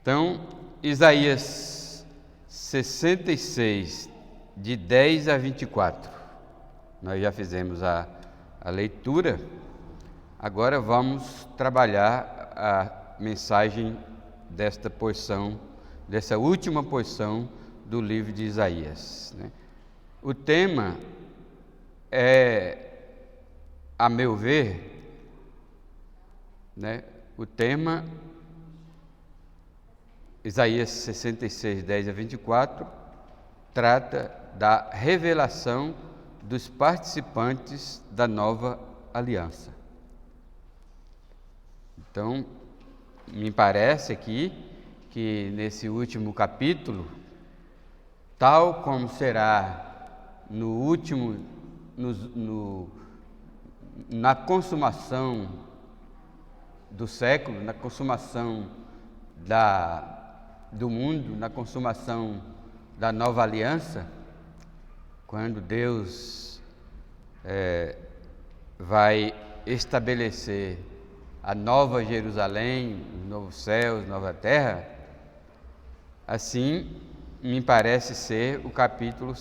Então, Isaías 66, de 10 a 24. Nós já fizemos a leitura, agora vamos trabalhar a mensagem desta porção, dessa última porção do livro de Isaías, né? O tema é, a meu ver, né, o tema Isaías 66, 10 a 24, trata da revelação dos participantes da nova aliança. Então, me parece aqui que nesse último capítulo, tal como será na consumação do século, na consumação do mundo, na consumação da nova aliança, quando Deus vai estabelecer a nova Jerusalém, os novos céus, nova terra, assim me parece ser o capítulo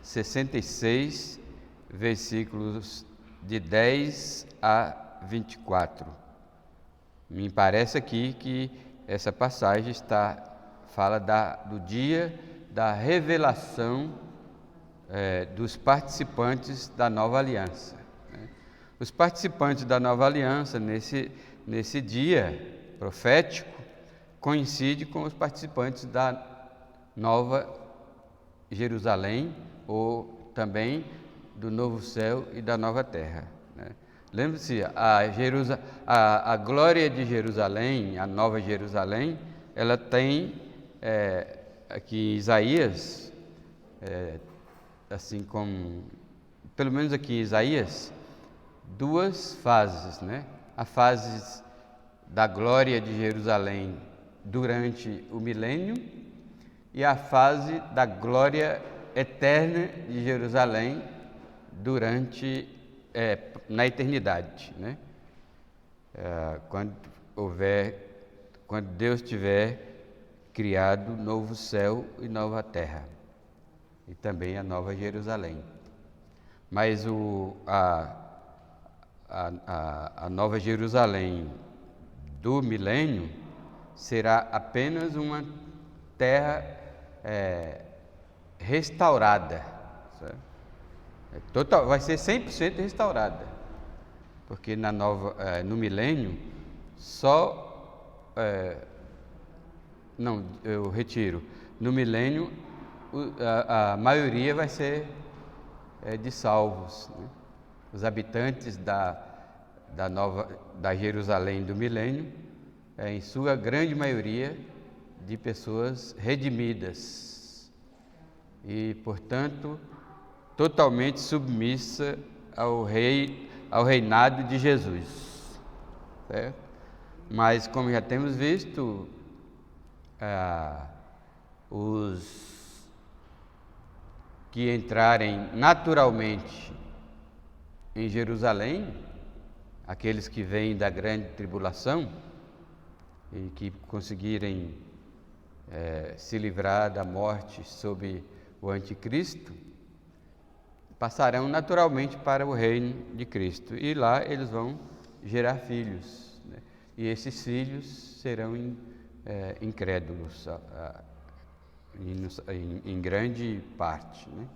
66, versículos de 10 a 24. Me parece aqui que essa passagem fala do dia da revelação dos participantes da nova aliança, né? Os participantes da nova aliança, nesse dia profético, coincide com os participantes da nova Jerusalém, ou também do novo céu e da nova terra, né? Lembre-se, a glória de Jerusalém, a nova Jerusalém, ela tem, aqui em Isaías, assim como, pelo menos aqui em Isaías, duas fases, né? A fase da glória de Jerusalém durante o milênio e a fase da glória eterna de Jerusalém na eternidade, né? Quando Deus tiver criado novo céu e nova terra, e também a nova Jerusalém. Mas a nova Jerusalém do milênio será apenas uma terra restaurada, certo? Vai ser 100% restaurada, porque no milênio eu retiro. No milênio a maioria vai ser de salvos, né? Os habitantes da Jerusalém do milênio, em sua grande maioria, de pessoas redimidas e, portanto, totalmente submissa ao reinado de Jesus, certo? Mas, como já temos visto, os que entrarem naturalmente em Jerusalém, aqueles que vêm da grande tribulação e que conseguirem se livrar da morte sob o anticristo, passarão naturalmente para o reino de Cristo, e lá eles vão gerar filhos, né? E esses filhos serão incrédulos em grande parte, né?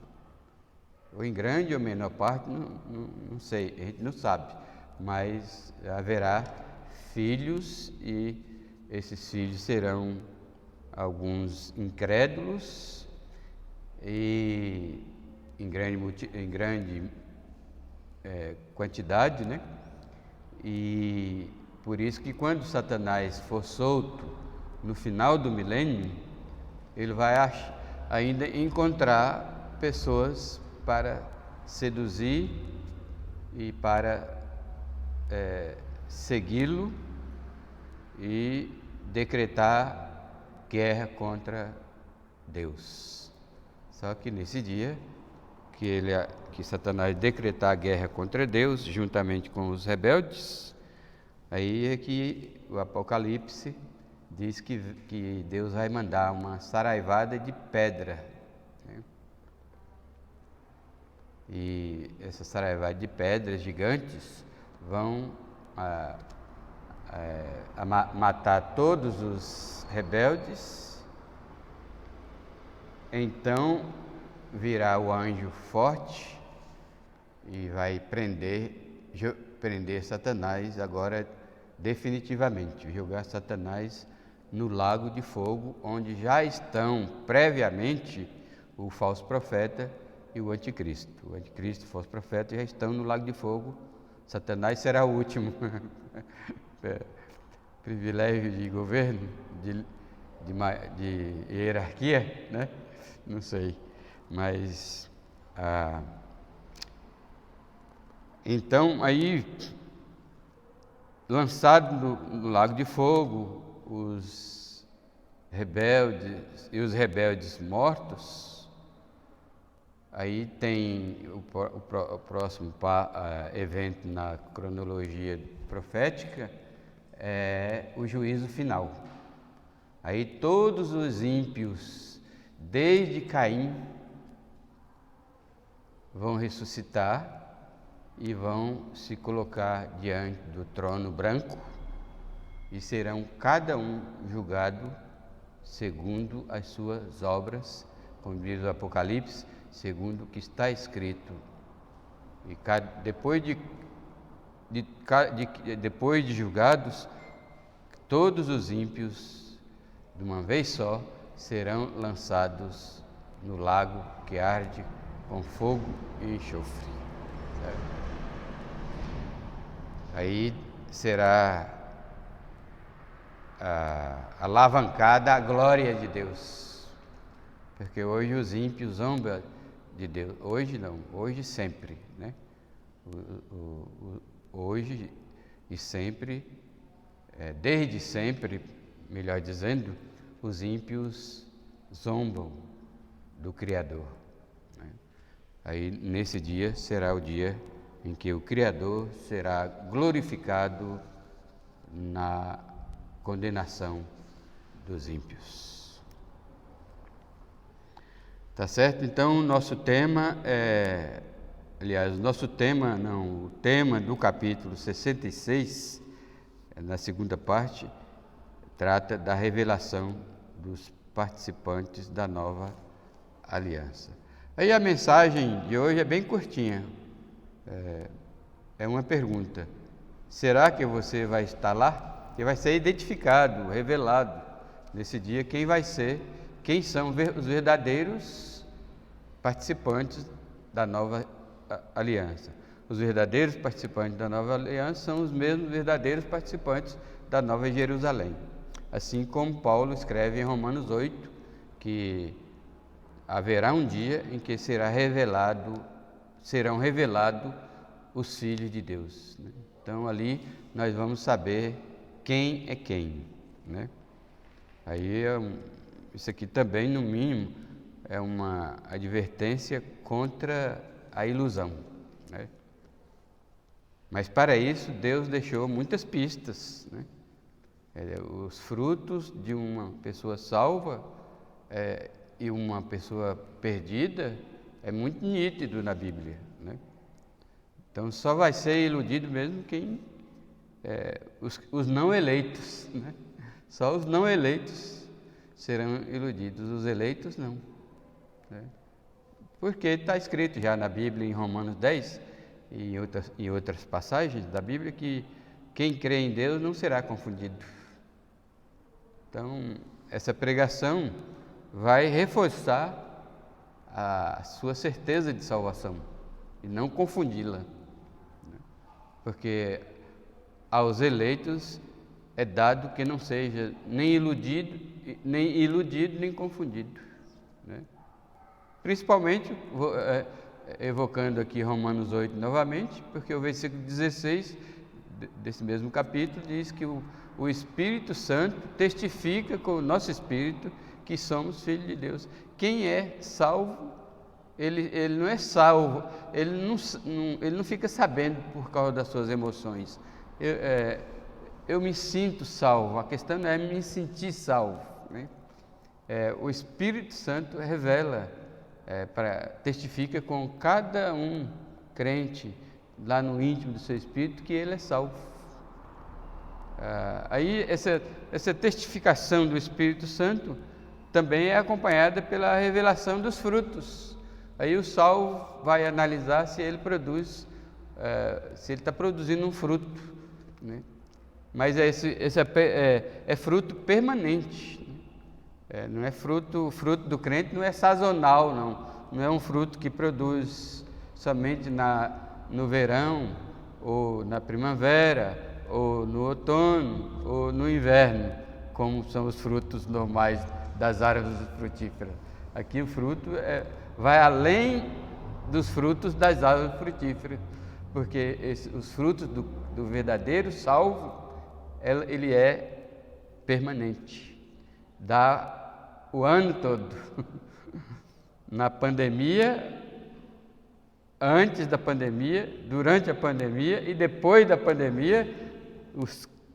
Ou em grande ou menor parte, não sei, a gente não sabe, mas haverá filhos, e esses filhos serão alguns incrédulos e em grande quantidade, né? E por isso que quando Satanás for solto no final do milênio, ele vai ainda encontrar pessoas para seduzir e para segui-lo e decretar guerra contra Deus. Só que nesse dia que Satanás decretar guerra contra Deus, juntamente com os rebeldes, aí é que o Apocalipse diz que Deus vai mandar uma saraivada de pedra, né? E essa saraivada de pedras gigantes vão matar todos os rebeldes. Então virá o anjo forte e vai prender Satanás agora definitivamente, jogar Satanás no lago de fogo, onde já estão previamente o falso profeta e o anticristo. O anticristo e o falso profeta já estão no lago de fogo. Satanás será o último. Privilégio de governo, de hierarquia, né? Não sei, mas então aí, lançado no lago de fogo, os rebeldes mortos, aí tem o próximo evento na cronologia profética, é o juízo final. Aí todos os ímpios, desde Caim, vão ressuscitar e vão se colocar diante do trono branco e serão cada um julgado segundo as suas obras, como diz o Apocalipse, segundo o que está escrito. E depois de julgados, todos os ímpios, de uma vez só, serão lançados no lago que arde com fogo e enxofre. Certo? Aí será alavancada a glória de Deus, porque hoje os ímpios zombam de Deus, hoje não, hoje sempre, né? Hoje e sempre, desde sempre, melhor dizendo, os ímpios zombam do Criador, né? Aí nesse dia será o dia em que o Criador será glorificado na condenação dos ímpios. Tá certo? Então, o tema do capítulo 66, na segunda parte, trata da revelação dos participantes da nova aliança. Aí a mensagem de hoje é bem curtinha. É uma pergunta: será que você vai estar lá? Que vai ser identificado, revelado nesse dia quem são os verdadeiros participantes da nova aliança. Os verdadeiros participantes da nova aliança são os mesmos verdadeiros participantes da Nova Jerusalém. Assim como Paulo escreve em Romanos 8, que haverá um dia em que serão revelados os filhos de Deus, né? Então ali nós vamos saber quem é quem, né? Aí isso aqui também, no mínimo, é uma advertência contra a ilusão, né? Mas para isso Deus deixou muitas pistas, né? Os frutos de uma pessoa salva e uma pessoa perdida é muito nítido na Bíblia, né? Então só vai ser iludido mesmo quem os não eleitos, né? Só os não eleitos serão iludidos, os eleitos não, né? Porque está escrito já na Bíblia, em Romanos 10 e em outras passagens da Bíblia, que quem crê em Deus não será confundido. Então essa pregação vai reforçar a sua certeza de salvação e não confundi-la, né? Porque aos eleitos é dado que não seja nem iludido, nem confundido, né? Principalmente, evocando aqui Romanos 8 novamente, porque o versículo 16 desse mesmo capítulo diz que o Espírito Santo testifica com o nosso espírito que somos filhos de Deus. Quem é salvo, ele não é salvo, ele não fica sabendo por causa das suas emoções. eu me sinto salvo. A questão não é me sentir salvo, né? O Espírito Santo revela, testifica com cada um crente lá no íntimo do seu espírito que ele é salvo. Aí essa testificação do Espírito Santo também é acompanhada pela revelação dos frutos. Aí o salvo vai analisar se ele produz, se ele está produzindo um fruto, né? Mas esse é fruto permanente. Não é fruto do crente não é sazonal, não é um fruto que produz somente no verão, ou na primavera, ou no outono, ou no inverno, como são os frutos normais das árvores frutíferas. Aqui o fruto vai além dos frutos das árvores frutíferas, porque os frutos do verdadeiro salvo, ele é permanente, dá o ano todo. Na pandemia, antes da pandemia, durante a pandemia e depois da pandemia,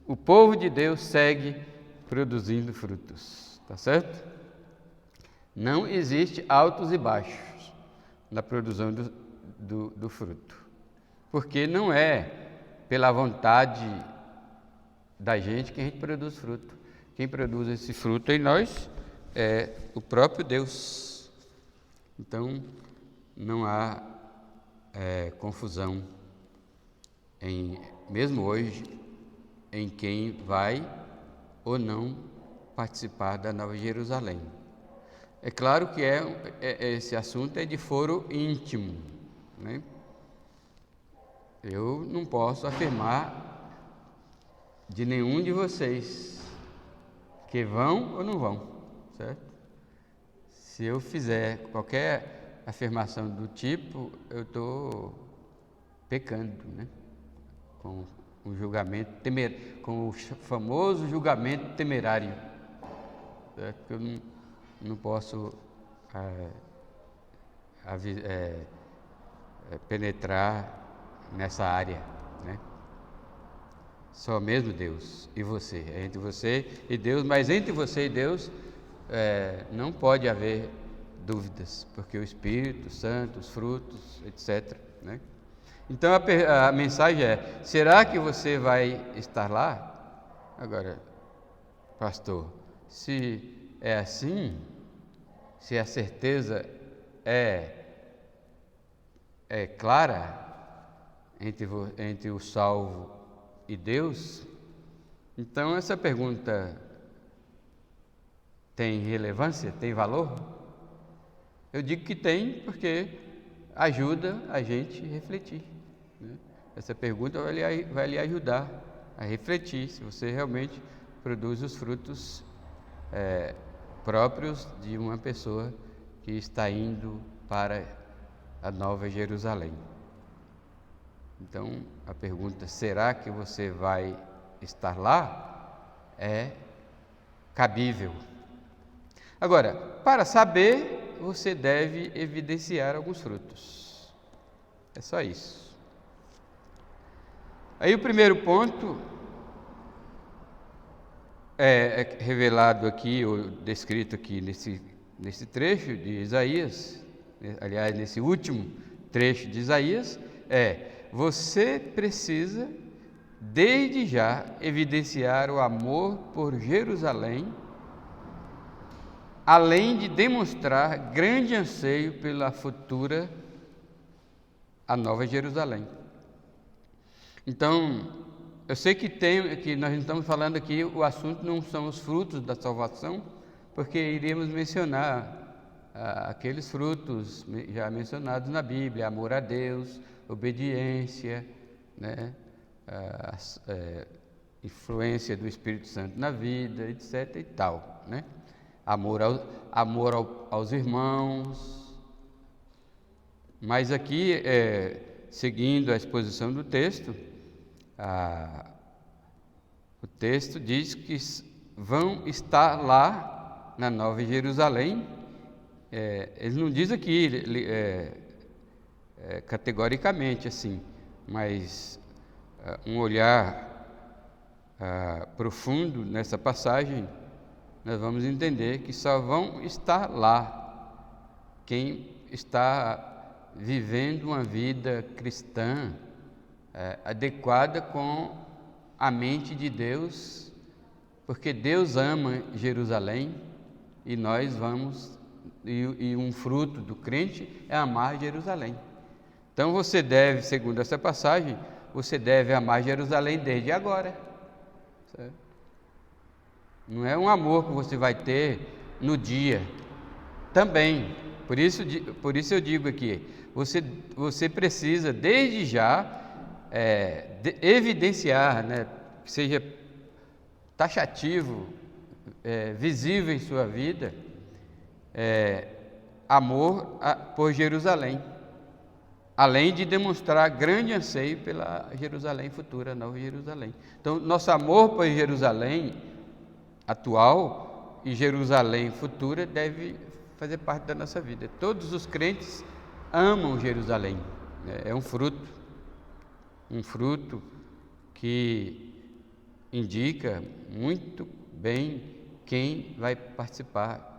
o povo de Deus segue produzindo frutos, tá certo? Não existe altos e baixos na produção do fruto, porque não é pela vontade da gente que a gente produz fruto. Quem produz esse fruto em nós é o próprio Deus. Então, não há confusão, mesmo hoje, em quem vai ou não participar da Nova Jerusalém. É claro que esse assunto é de foro íntimo, né? Eu não posso afirmar de nenhum de vocês que vão ou não vão, certo? Se eu fizer qualquer afirmação do tipo, eu estou pecando, né? Com o julgamento com o famoso julgamento temerário, certo? Eu não posso penetrar nessa área, né? Só mesmo Deus e você, é entre você e Deus, mas entre você e Deus não pode haver dúvidas, porque o Espírito Santo, os frutos, etc., né? Então a mensagem é: será que você vai estar lá? Agora, pastor, se é assim, se a certeza é clara entre o salvo e Deus, então essa pergunta tem relevância, tem valor? Eu digo que tem, porque ajuda a gente a refletir, né? Essa pergunta vai lhe ajudar a refletir se você realmente produz os frutos próprios de uma pessoa que está indo para a Nova Jerusalém. Então, a pergunta, será que você vai estar lá? É cabível. Agora, para saber, você deve evidenciar alguns frutos. É só isso. Aí o primeiro ponto é revelado aqui, ou descrito aqui nesse trecho de Isaías, aliás, nesse último trecho de Isaías, você precisa, desde já, evidenciar o amor por Jerusalém, além de demonstrar grande anseio pela futura, a Nova Jerusalém. Então, eu sei que nós não estamos falando aqui, o assunto não são os frutos da salvação, porque iríamos mencionar aqueles frutos já mencionados na Bíblia: amor a Deus, obediência, né? Influência do Espírito Santo na vida, etc. e tal, né? Amor aos irmãos. Mas aqui, seguindo a exposição do texto, o texto diz que vão estar lá na Nova Jerusalém. Ele não diz aqui categoricamente assim, mas um olhar profundo nessa passagem, nós vamos entender que só vão estar lá quem está vivendo uma vida cristã adequada com a mente de Deus, porque Deus ama Jerusalém e nós vamos, e um fruto do crente é amar Jerusalém. Então você deve, segundo essa passagem, você deve amar Jerusalém desde agora. Certo? Não é um amor que você vai ter no dia. Também, por isso eu digo aqui, você precisa desde já evidenciar, né, que seja taxativo, visível em sua vida, amor por Jerusalém, além de demonstrar grande anseio pela Jerusalém futura, Nova Jerusalém. Então, nosso amor por Jerusalém atual e Jerusalém futura deve fazer parte da nossa vida. Todos os crentes amam Jerusalém, é um fruto que indica muito bem quem vai participar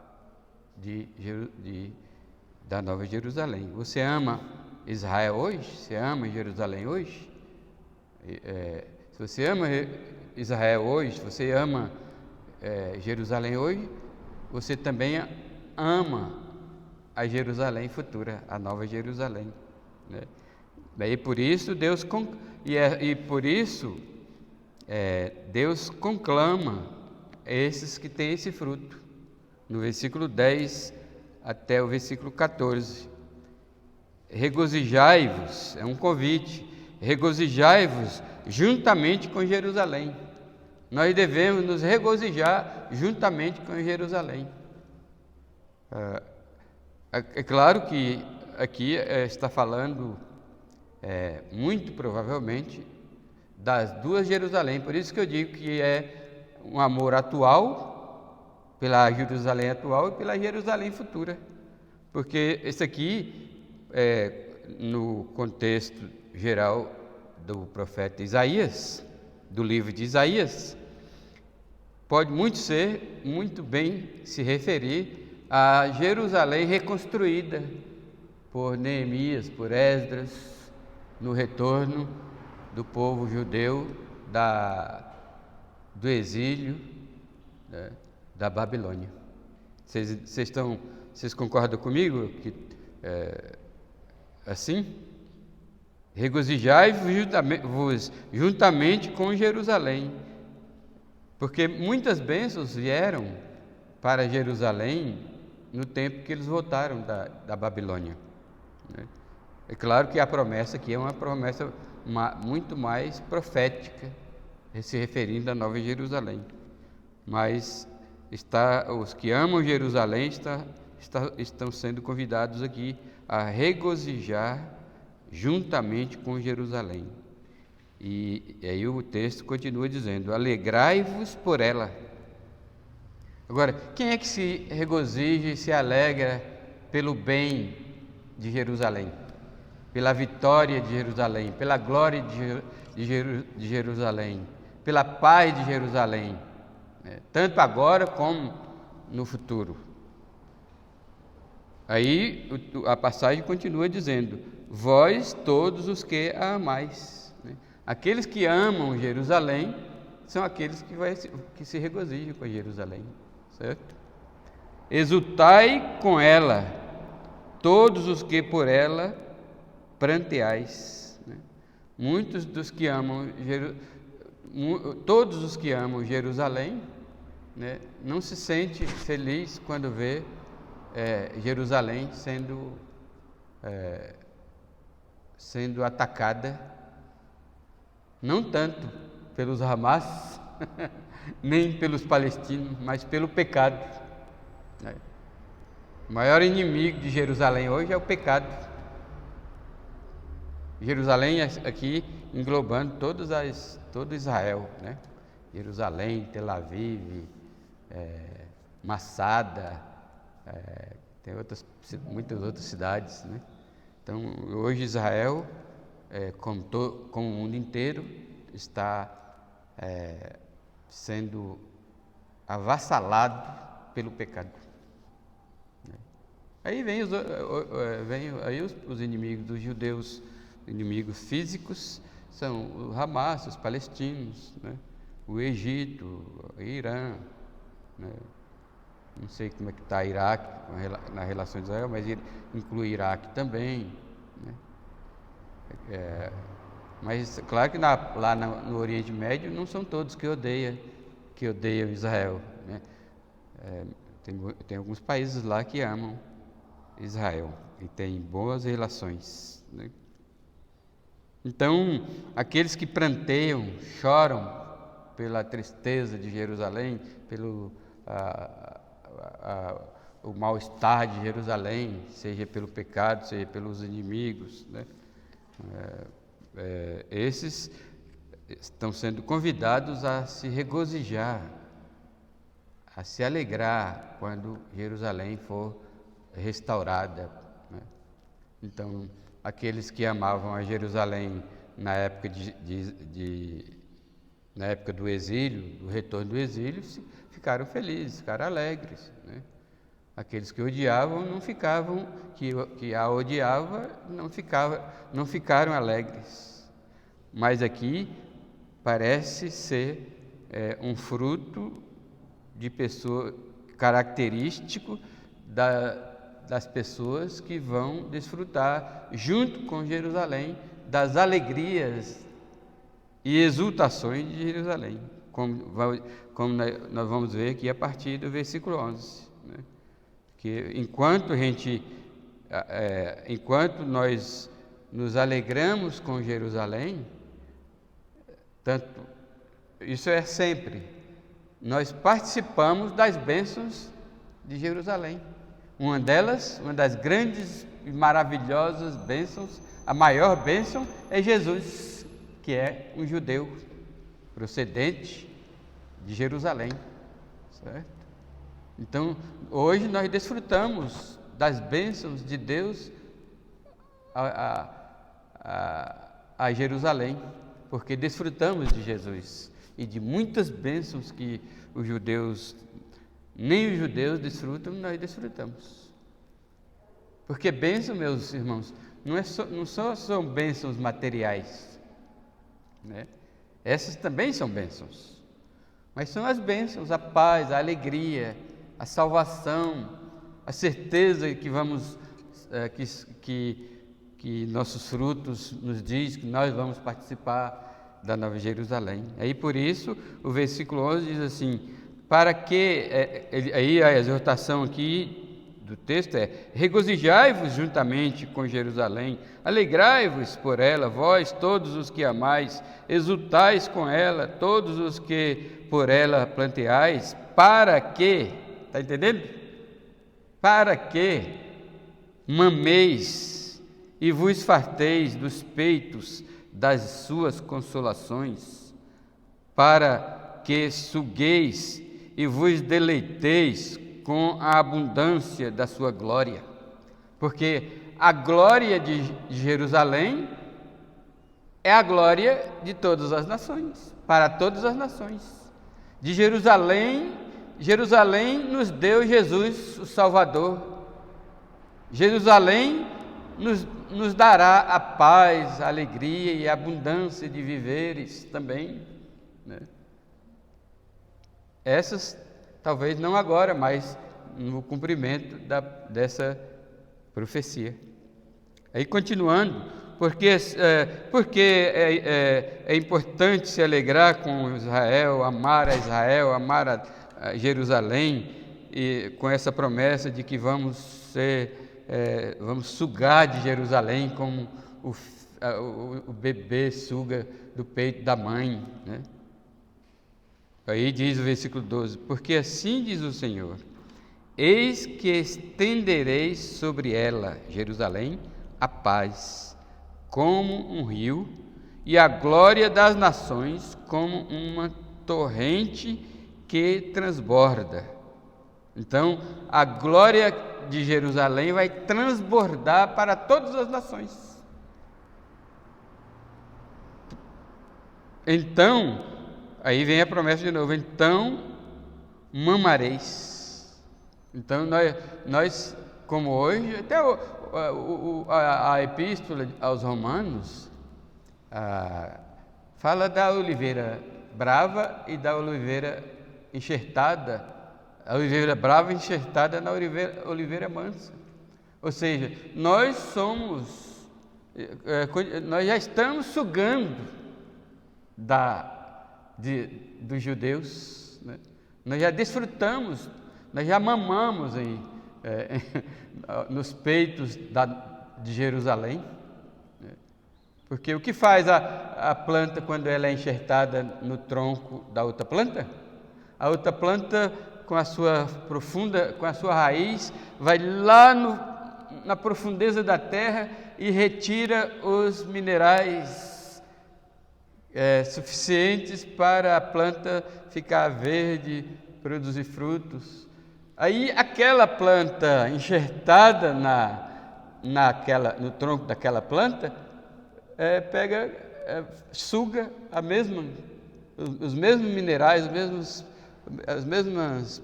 da Nova Jerusalém. Você ama Israel hoje? Você ama Jerusalém hoje? Se você ama Israel hoje, se você ama Jerusalém hoje, você também ama a Jerusalém futura, a Nova Jerusalém, né? Daí por isso Deus Deus conclama esses que têm esse fruto, no versículo 10 até o versículo 14. Regozijai-vos, é um convite, regozijai-vos juntamente com Jerusalém. Nós devemos nos regozijar juntamente com Jerusalém. É claro que aqui está falando, muito provavelmente, das duas Jerusalém. Por isso que eu digo que é um amor atual, pela Jerusalém atual e pela Jerusalém futura. Porque esse aqui, no contexto geral do profeta Isaías, do livro de Isaías, pode muito bem se referir a Jerusalém reconstruída por Neemias, por Esdras, no retorno do povo judeu do exílio, né, da Babilônia. Vocês concordam comigo que assim? Regozijai-vos juntamente com Jerusalém, porque muitas bênçãos vieram para Jerusalém no tempo que eles voltaram da Babilônia, né? É claro que a promessa aqui é uma promessa muito mais profética, se referindo à Nova Jerusalém, mas os que amam Jerusalém estão sendo convidados aqui a regozijar juntamente com Jerusalém. E aí o texto continua dizendo: alegrai-vos por ela. Agora, quem é que se regozija e se alegra pelo bem de Jerusalém, pela vitória de Jerusalém, pela glória de Jerusalém, pela paz de Jerusalém, né? Tanto agora como no futuro? Aí a passagem continua dizendo: vós todos os que a amais, né? Aqueles que amam Jerusalém são aqueles que se regozijam com Jerusalém, certo? Exultai com ela, todos os que por ela pranteais, né? Todos os que amam Jerusalém, né, não se sente feliz quando vê Jerusalém sendo atacada, não tanto pelos Hamas, nem pelos palestinos, mas pelo pecado. O maior inimigo de Jerusalém hoje é o pecado. Jerusalém aqui englobando todo Israel, né? Jerusalém, Tel Aviv, Massada, tem muitas outras cidades, né? Então, hoje Israel, como o mundo inteiro, está sendo avassalado pelo pecado. Aí vem os inimigos dos judeus, inimigos físicos, são o Hamas, os palestinos, né? O Egito, o Irã, né? Não sei como é que está Iraque na relação de Israel, mas inclui Iraque também, né? Mas claro que lá no Oriente Médio não são todos que odeiam Israel, né? Tem alguns países lá que amam Israel e têm boas relações, né? Então, aqueles que pranteiam, choram pela tristeza de Jerusalém, pelo o mal-estar de Jerusalém, seja pelo pecado, seja pelos inimigos, né? Esses estão sendo convidados a se regozijar, a se alegrar quando Jerusalém for restaurada, né? Então, aqueles que amavam a Jerusalém na época na época do exílio, do retorno do exílio, ficaram felizes, ficaram alegres, né? Aqueles que odiavam não ficavam, que a odiava, não ficaram alegres. Mas aqui parece ser um fruto de pessoa característico das pessoas que vão desfrutar, junto com Jerusalém, das alegrias e exultações de Jerusalém, como nós vamos ver aqui a partir do versículo 11, né? Que enquanto nós nos alegramos com Jerusalém, isso é sempre, nós participamos das bênçãos de Jerusalém. Uma das grandes e maravilhosas bênçãos, a maior bênção é Jesus, que é um judeu procedente de Jerusalém, certo? Então, hoje nós desfrutamos das bênçãos de Deus a Jerusalém, porque desfrutamos de Jesus e de muitas bênçãos que nem os judeus desfrutam, nós desfrutamos. Porque bênção, meus irmãos, não só são bênçãos materiais, né? Essas também são bênçãos, mas são as bênçãos, a paz, a alegria, a salvação, a certeza que que nossos frutos nos diz que nós vamos participar da Nova Jerusalém. Aí por isso o versículo 11 diz assim: para que, aí a exortação aqui do texto é: regozijai-vos juntamente com Jerusalém, alegrai-vos por ela, vós todos os que amais, exultais com ela, todos os que por ela planteais, para que, está entendendo? Para que mameis e vos farteis dos peitos das suas consolações, para que sugueis e vos deleiteis com a abundância da sua glória. Porque a glória de Jerusalém é a glória de todas as nações, para todas as nações. De Jerusalém nos deu Jesus, o Salvador. Jerusalém nos dará a paz, a alegria e a abundância de viveres também, né? Essas, talvez não agora, mas no cumprimento dessa profecia. Aí continuando, porque é importante se alegrar com Israel, amar a Jerusalém, e com essa promessa de que vamos sugar de Jerusalém como o bebê suga do peito da mãe, né? Aí diz o versículo 12: porque assim diz o Senhor: eis que estenderei sobre ela, Jerusalém, a paz, como um rio, e a glória das nações, como uma torrente que transborda. Então, a glória de Jerusalém vai transbordar para todas as nações. Então, aí vem a promessa de novo, então mamareis. Então nós como hoje, até a epístola aos Romanos fala da oliveira brava e da oliveira enxertada, a oliveira brava enxertada na oliveira mansa. Ou seja, nós já estamos sugando dos judeus, né? Nós já desfrutamos, nós já mamamos nos peitos de Jerusalém, né? Porque o que faz a planta quando ela é enxertada no tronco da outra planta? A outra planta, com a sua raiz, vai lá na profundeza da terra e retira os minerais suficientes para a planta ficar verde, produzir frutos. Aí aquela planta enxertada no tronco daquela planta, suga os mesmos minerais, as mesmas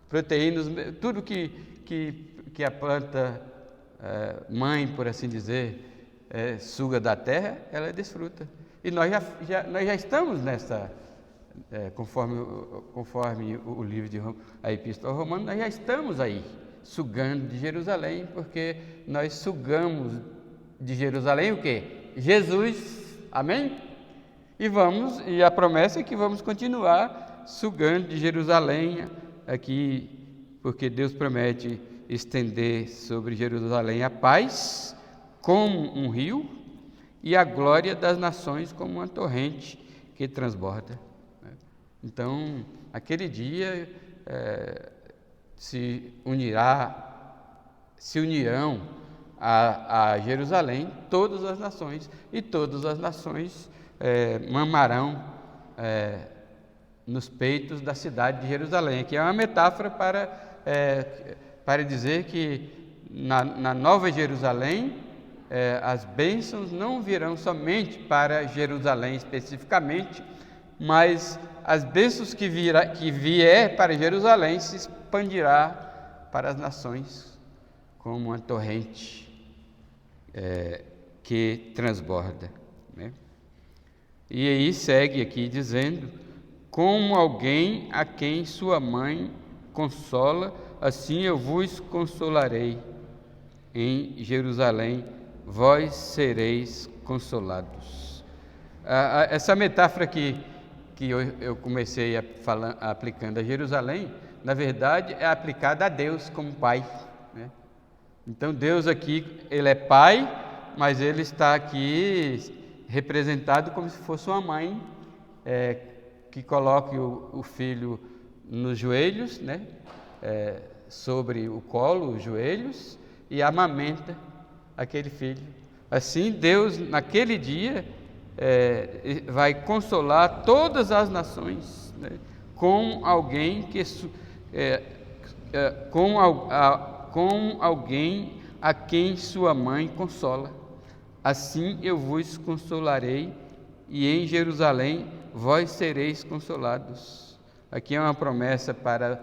proteínas, tudo que a planta mãe, por assim dizer, suga da terra, ela desfruta. E nós já estamos nessa, conforme o livro a Epístola aos Romanos, nós já estamos aí, sugando de Jerusalém, porque nós sugamos de Jerusalém o quê? Jesus, amém? E a promessa é que vamos continuar sugando de Jerusalém aqui, porque Deus promete estender sobre Jerusalém a paz como um rio e a glória das nações como uma torrente que transborda. Então, aquele dia se unirão a Jerusalém todas as nações, e todas as nações mamarão nos peitos da cidade de Jerusalém, que é uma metáfora para dizer que na Nova Jerusalém as bênçãos não virão somente para Jerusalém especificamente, mas as bênçãos que vier para Jerusalém se expandirá para as nações como uma torrente que transborda, né? E aí segue aqui dizendo: como alguém a quem sua mãe consola, assim eu vos consolarei. Em Jerusalém vós sereis consolados. Essa metáfora que eu comecei aplicando a Jerusalém, na verdade é aplicada a Deus como Pai, né? Então Deus aqui, Ele é Pai, mas Ele está aqui representado como se fosse uma mãe que coloque o filho nos joelhos, né? Sobre o colo, os joelhos, e amamenta aquele filho. Assim, Deus, naquele dia, vai consolar todas as nações, né? Com alguém com alguém a quem sua mãe consola. Assim eu vos consolarei, e em Jerusalém vós sereis consolados. Aqui é uma promessa para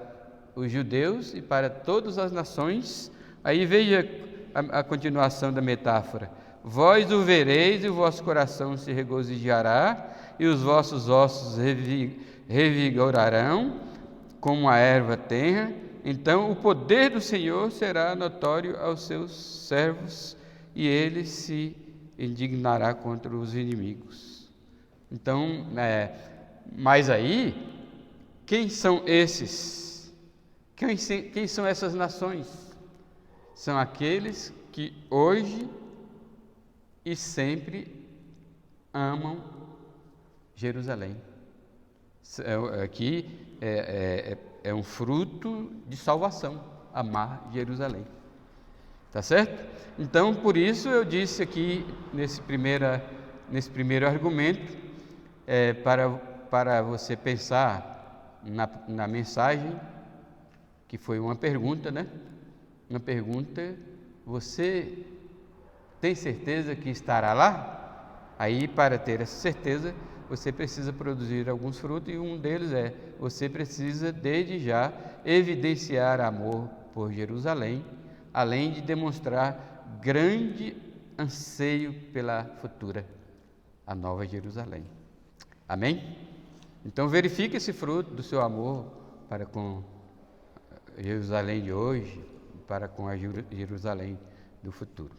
os judeus e para todas as nações. Aí veja a continuação da metáfora: vós o vereis e o vosso coração se regozijará, e os vossos ossos revigorarão como a erva tenra. Então o poder do Senhor será notório aos seus servos, e ele se indignará contra os inimigos. Então, mas aí, quem são esses? Quem são essas nações? São aqueles que hoje e sempre amam Jerusalém. Aqui é um fruto de salvação, amar Jerusalém. Tá certo? Então, por isso eu disse aqui nesse primeiro argumento, para você pensar na mensagem, que foi uma pergunta, né? Uma pergunta: você tem certeza que estará lá? Aí, para ter essa certeza, você precisa produzir alguns frutos, e um deles é: você precisa, desde já, evidenciar amor por Jerusalém, além de demonstrar grande anseio pela futura, a nova Jerusalém. Amém? Então verifique esse fruto do seu amor para com Jerusalém de hoje, para com a Jerusalém do futuro.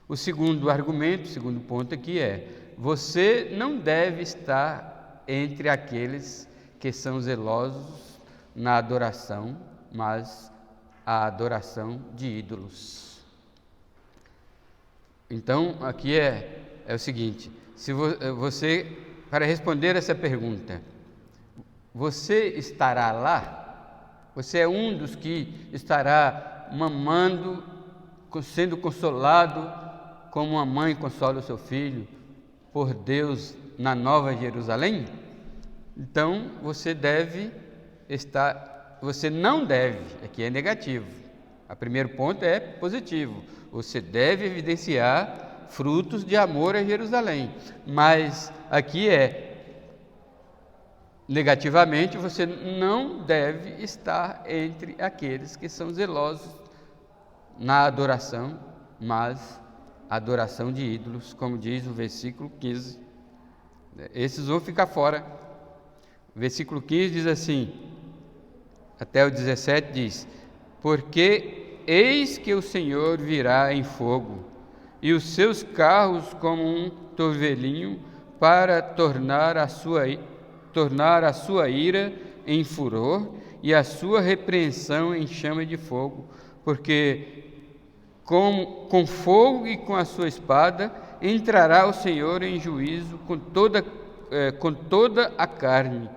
O segundo argumento, o segundo ponto aqui é: você não deve estar entre aqueles que são zelosos na adoração, mas a adoração de ídolos. Então, aqui é o seguinte: se você, para responder essa pergunta, você estará lá? Você é um dos que estará mamando, sendo consolado como uma mãe consola o seu filho por Deus na Nova Jerusalém? Então você deve estar, você não deve, aqui é negativo. O primeiro ponto é positivo. Você deve evidenciar frutos de amor a Jerusalém. Mas aqui é negativamente, você não deve estar entre aqueles que são zelosos na adoração, mas adoração de ídolos, como diz o versículo 15. Esses vão ficar fora. O versículo 15 diz assim, até o 17 diz: porque eis que o Senhor virá em fogo, e os seus carros como um torvelinho, para tornar a sua ira em furor e a sua repreensão em chama de fogo, porque com fogo e com a sua espada entrará o Senhor em juízo com toda a carne,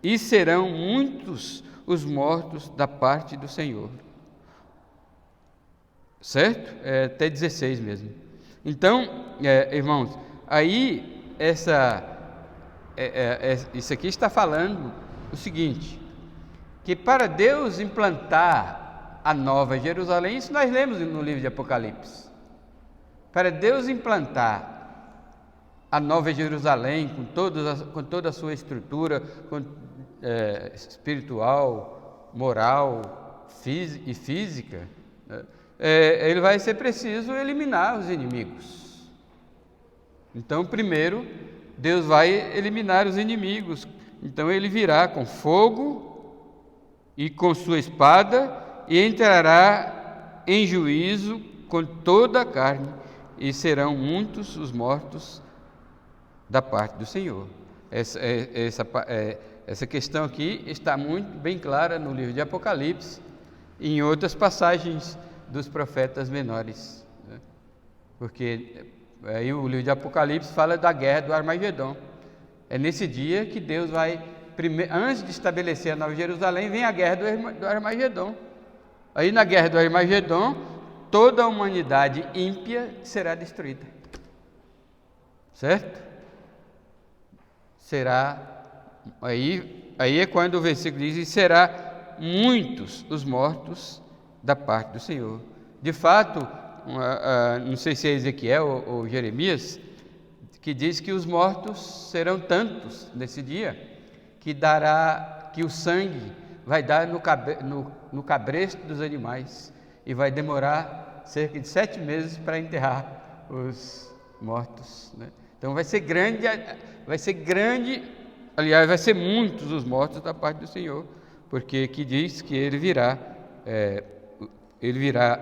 e serão muitos os mortos da parte do Senhor. Certo? Até 16 mesmo. Então, irmãos, aí isso aqui está falando o seguinte, que para Deus implantar a Nova Jerusalém, isso nós lemos no livro de Apocalipse, para Deus implantar a Nova Jerusalém com toda a sua estrutura espiritual, moral e física, ele vai ser preciso eliminar os inimigos. Então, primeiro, Deus vai eliminar os inimigos. Então ele virá com fogo e com sua espada, e entrará em juízo com toda a carne, e serão muitos os mortos da parte do Senhor. Essa questão aqui está muito bem clara no livro de Apocalipse e em outras passagens dos profetas menores, né? Porque aí o livro de Apocalipse fala da guerra do Armagedon. É nesse dia que Deus vai, antes de estabelecer a Nova Jerusalém, vem a guerra do Armagedon. Aí na guerra do Armagedon, toda a humanidade ímpia será destruída. Certo? Aí é quando o versículo diz: e será muitos os mortos da parte do Senhor. De fato, não sei se é Ezequiel ou Jeremias, que diz que os mortos serão tantos nesse dia, que o sangue vai dar no cabresto dos animais, e vai demorar cerca de 7 meses para enterrar os mortos, né? Então vai ser grande, aliás, vai ser muitos os mortos da parte do Senhor, porque aqui diz que ele virá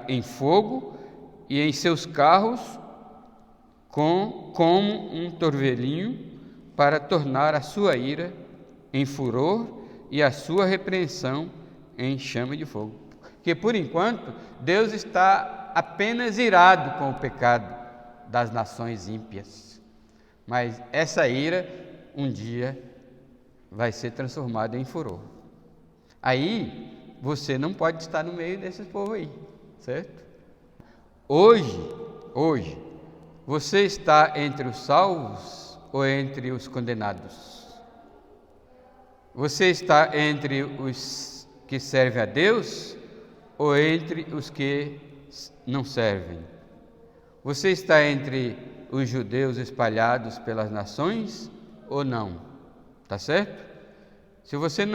em fogo, e em seus carros como um torvelinho, para tornar a sua ira em furor e a sua repreensão em chama de fogo. Porque por enquanto Deus está apenas irado com o pecado das nações ímpias, mas essa ira um dia vai ser transformada em furor. Aí você não pode estar no meio desses povos aí, certo? Hoje, você está entre os salvos ou entre os condenados? Você está entre os que servem a Deus ou entre os que não servem? Você está entre os judeus espalhados pelas nações ou não, tá certo? Se você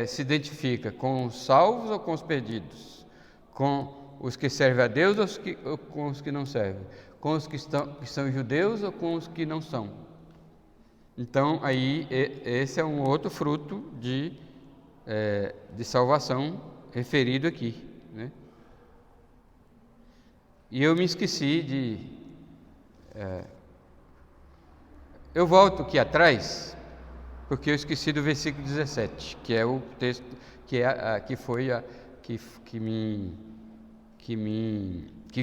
se identifica com os salvos ou com os perdidos, com os que servem a Deus ou com os que não servem, com os que são judeus ou com os que não são. Então aí esse é um outro fruto de salvação referido aqui, né? E eu me esqueci de... eu volto aqui atrás, porque eu esqueci do versículo 17, que é o texto que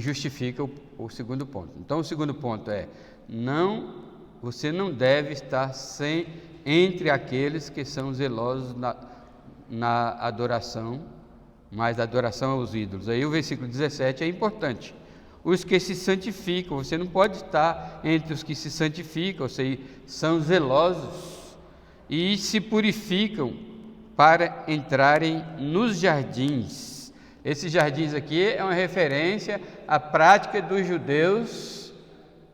justifica o segundo ponto. Então, o segundo ponto é: você não deve estar entre aqueles que são zelosos na adoração, mas a adoração aos ídolos. Aí o versículo 17 é importante. Os que se santificam, você não pode estar entre os que se santificam, ou seja, são zelosos e se purificam para entrarem nos jardins. Esses jardins aqui é uma referência à prática dos judeus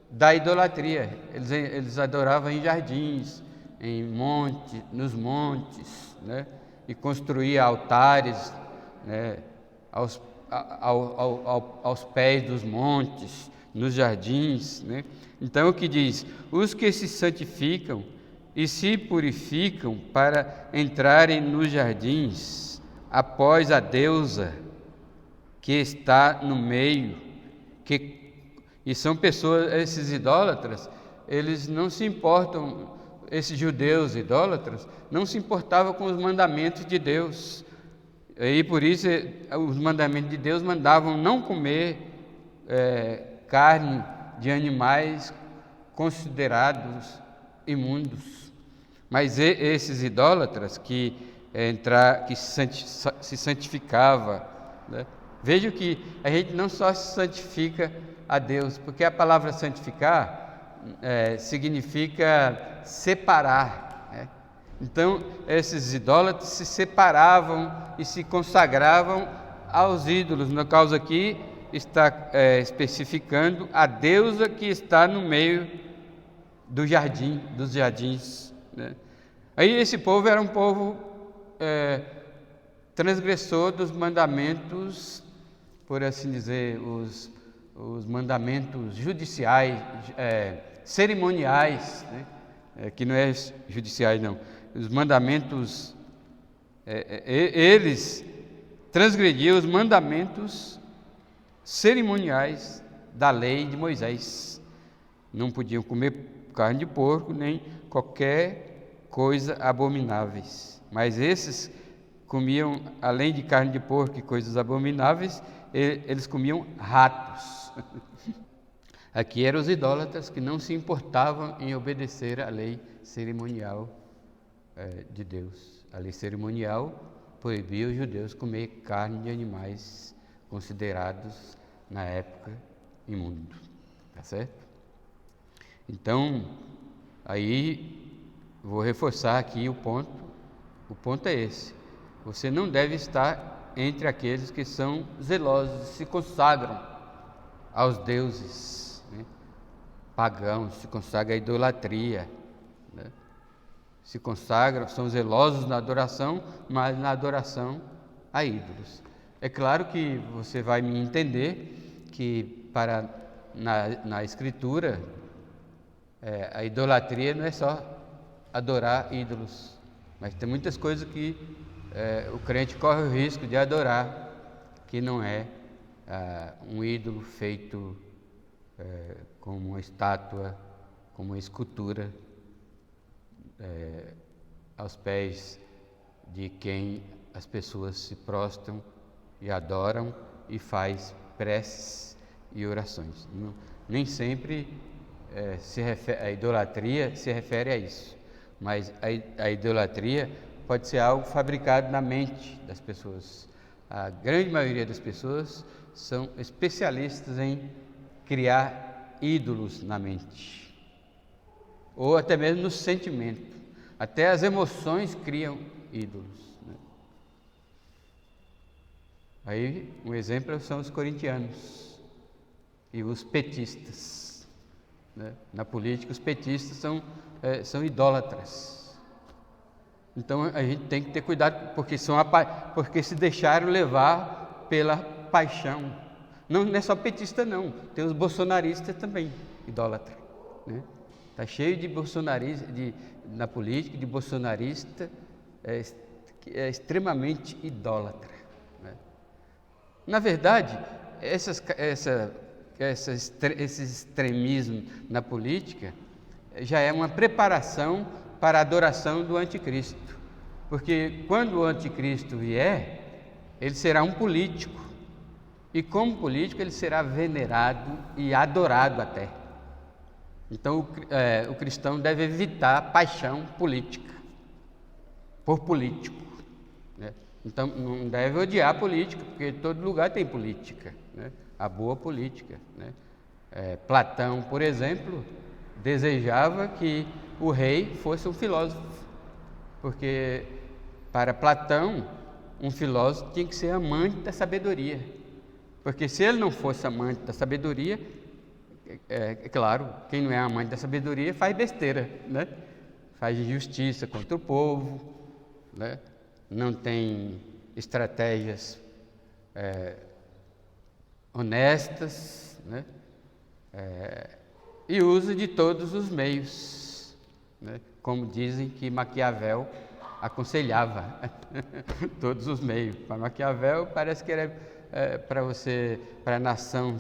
da idolatria. Eles adoravam em jardins, nos montes, né? E construíam altares, né? Aos pés dos montes, nos jardins, né? Então o que diz? Os que se santificam e se purificam para entrarem nos jardins, após a deusa que está no meio, e são pessoas, esses idólatras, eles não se importam, esses judeus idólatras, não se importavam com os mandamentos de Deus, e por isso os mandamentos de Deus mandavam não comer carne de animais considerados imundos. Mas esses idólatras que se santificava, né? Vejam que a gente não só se santifica a Deus, porque a palavra santificar significa separar, né? Então esses idólatras se separavam e se consagravam aos ídolos. No caso aqui está especificando a deusa que está no meio dos jardins, né? Aí esse povo era um povo transgressor dos mandamentos, por assim dizer, os mandamentos judiciais, cerimoniais, né? Que não é judiciais não, os mandamentos, eles transgrediam os mandamentos cerimoniais da lei de Moisés. Não podiam comer carne de porco, nem qualquer coisa abomináveis. Mas esses comiam, além de carne de porco e coisas abomináveis, eles comiam ratos. Aqui eram os idólatras que não se importavam em obedecer à lei cerimonial de Deus. A lei cerimonial proibia os judeus comer carne de animais considerados, na época, imundos. Tá certo? Então, aí, vou reforçar aqui o ponto. O ponto é esse: você não deve estar entre aqueles que são zelosos, se consagram aos deuses, né? Pagãos, se consagram à idolatria, né? Se consagram, são zelosos na adoração, mas na adoração a ídolos. É claro que você vai me entender que na Escritura, a idolatria não é só adorar ídolos, mas tem muitas coisas que o crente corre o risco de adorar, que não é um ídolo feito como uma estátua, como uma escultura, aos pés de quem as pessoas se prostram e adoram e faz preces e orações. Nem sempre a idolatria se refere a isso, mas a idolatria pode ser algo fabricado na mente das pessoas. A grande maioria das pessoas são especialistas em criar ídolos na mente, ou até mesmo no sentimento. Até as emoções criam ídolos, né? Aí um exemplo são os corintianos e os petistas. né? Na política, os petistas são idólatras. Então a gente tem que ter cuidado, porque se deixaram levar pela paixão. Não é só petista, não. Tem os bolsonaristas também, idólatra, né? Está cheio de bolsonaristas na política, de bolsonarista extremamente idólatra, né? Na verdade, esse extremismo na política já é uma preparação para a adoração do anticristo. Porque quando o anticristo vier, ele será um político. E como político ele será venerado e adorado até. Então o cristão deve evitar paixão política por político, né? Então não deve odiar a política, porque todo lugar tem política, né? A boa política, né? Platão, por exemplo, desejava que o rei fosse um filósofo, porque para Platão um filósofo tinha que ser amante da sabedoria, porque se ele não fosse amante da sabedoria, é claro, quem não é amante da sabedoria faz besteira, né? Faz injustiça contra o povo, né? Não tem estratégias honestas, né? E usa de todos os meios, né? Como dizem que Maquiavel aconselhava todos os meios. Para Maquiavel parece que era para a nação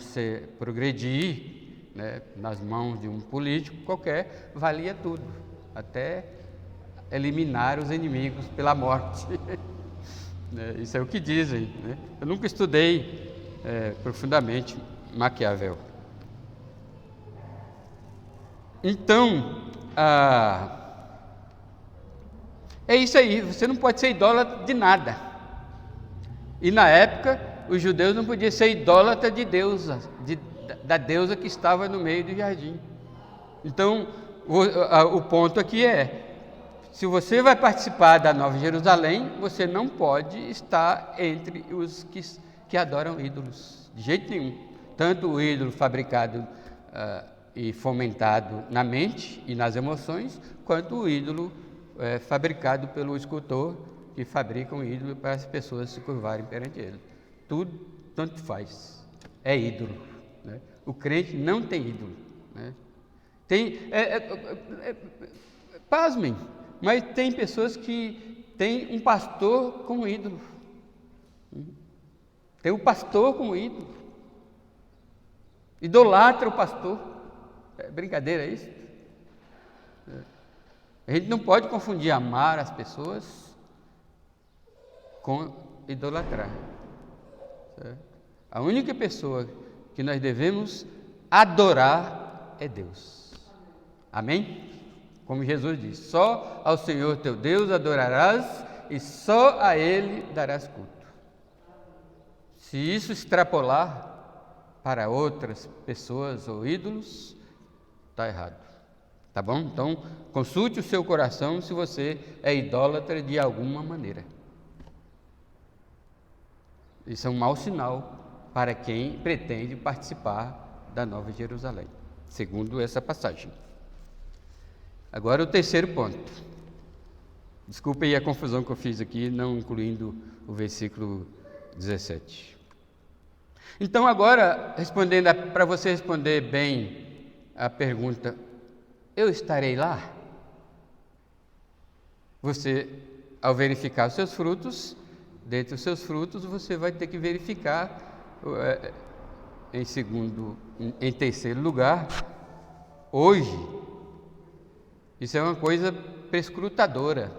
progredir, né? Nas mãos de um político qualquer, valia tudo, até eliminar os inimigos pela morte. Isso é o que dizem, né? Eu nunca estudei profundamente Maquiavel. Então, é isso aí, você não pode ser idólatra de nada. E na época, os judeus não podiam ser idólatras de deusa, da deusa que estava no meio do jardim. Então, o ponto aqui se você vai participar da Nova Jerusalém, você não pode estar entre os que adoram ídolos, de jeito nenhum. Tanto o ídolo fabricado e fomentado na mente e nas emoções, quanto o ídolo fabricado pelo escultor, que fabrica um ídolo para as pessoas se curvarem perante ele. Tudo, tanto faz, é ídolo, né? O crente não tem ídolo, né? Pasmem, mas tem pessoas que têm um pastor como ídolo. Tem o pastor como ídolo. Idolatra o pastor. É brincadeira isso? A gente não pode confundir amar as pessoas com idolatrar. Certo? A única pessoa que nós devemos adorar é Deus. Amém? Como Jesus diz, só ao Senhor teu Deus adorarás e só a Ele darás culto. Se isso extrapolar para outras pessoas ou ídolos, está errado. Tá bom? Então, consulte o seu coração se você é idólatra de alguma maneira. Isso é um mau sinal para quem pretende participar da Nova Jerusalém, segundo essa passagem. Agora o terceiro ponto. Desculpe aí a confusão que eu fiz aqui, não incluindo o versículo 17. Então agora, para você responder bem a pergunta, eu estarei lá? Você, ao verificar os seus frutos, dentre os seus frutos, você vai ter que verificar, em terceiro lugar, hoje. Isso é uma coisa perscrutadora,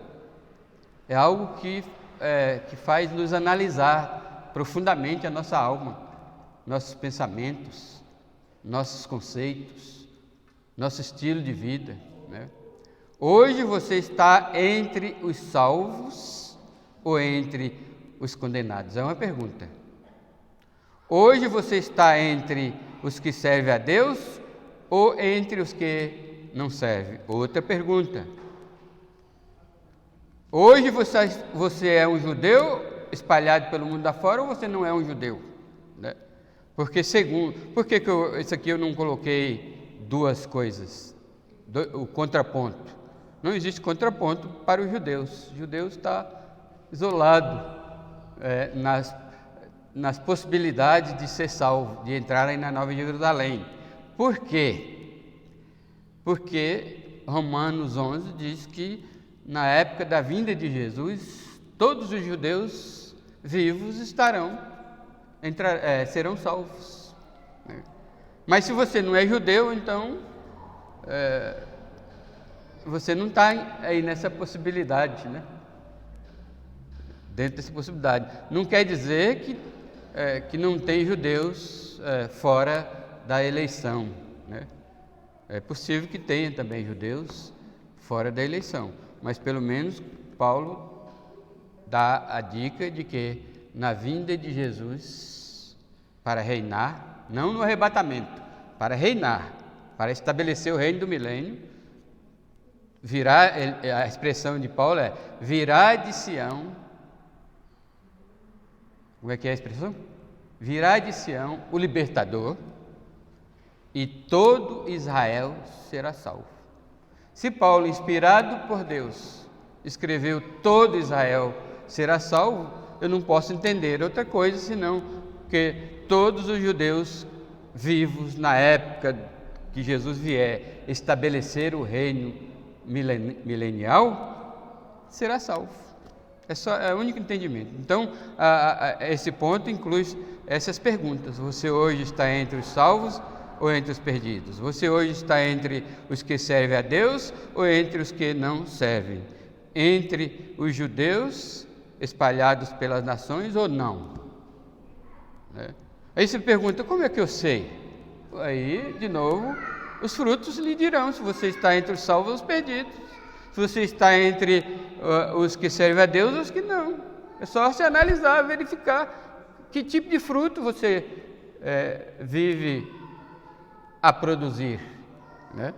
é algo que faz nos analisar profundamente a nossa alma, nossos pensamentos, nossos conceitos, nosso estilo de vida, né? Hoje você está entre os salvos ou entre os condenados? É uma pergunta. Hoje você está entre os que servem a Deus ou entre os que não serve? Outra pergunta. Hoje você é um judeu espalhado pelo mundo afora ou você não é um judeu, né? Porque isso aqui eu não coloquei duas coisas, o contraponto. Não existe contraponto para os judeus. O judeu está isolado nas possibilidades de ser salvo, de entrarem na Nova Jerusalém. Por quê? Porque Romanos 11 diz que na época da vinda de Jesus, todos os judeus vivos serão salvos. Mas se você não é judeu, então você não está aí nessa possibilidade, né? Dentro dessa possibilidade. Não quer dizer que não tem judeus fora da eleição, né? É possível que tenha também judeus fora da eleição, mas pelo menos Paulo dá a dica de que na vinda de Jesus, para reinar, não no arrebatamento, para reinar, para estabelecer o reino do milênio, a expressão de Paulo é: virá de Sião. Como é que é a expressão? Virá de Sião o libertador, e todo Israel será salvo. Se Paulo, inspirado por Deus, escreveu todo Israel será salvo, eu não posso entender outra coisa senão que todos os judeus vivos na época que Jesus vier estabelecer o reino milenial, será salvo. É o único entendimento. Então, esse ponto inclui essas perguntas. Você hoje está entre os salvos ou entre os perdidos? Você hoje está entre os que servem a Deus ou entre os que não servem? Entre os judeus espalhados pelas nações ou não? Aí você pergunta: como é que eu sei? Aí, de novo, os frutos lhe dirão se você está entre os salvos ou os perdidos, se você está entre os que servem a Deus ou os que não. É só se analisar, verificar que tipo de fruto você vive a produzir, né?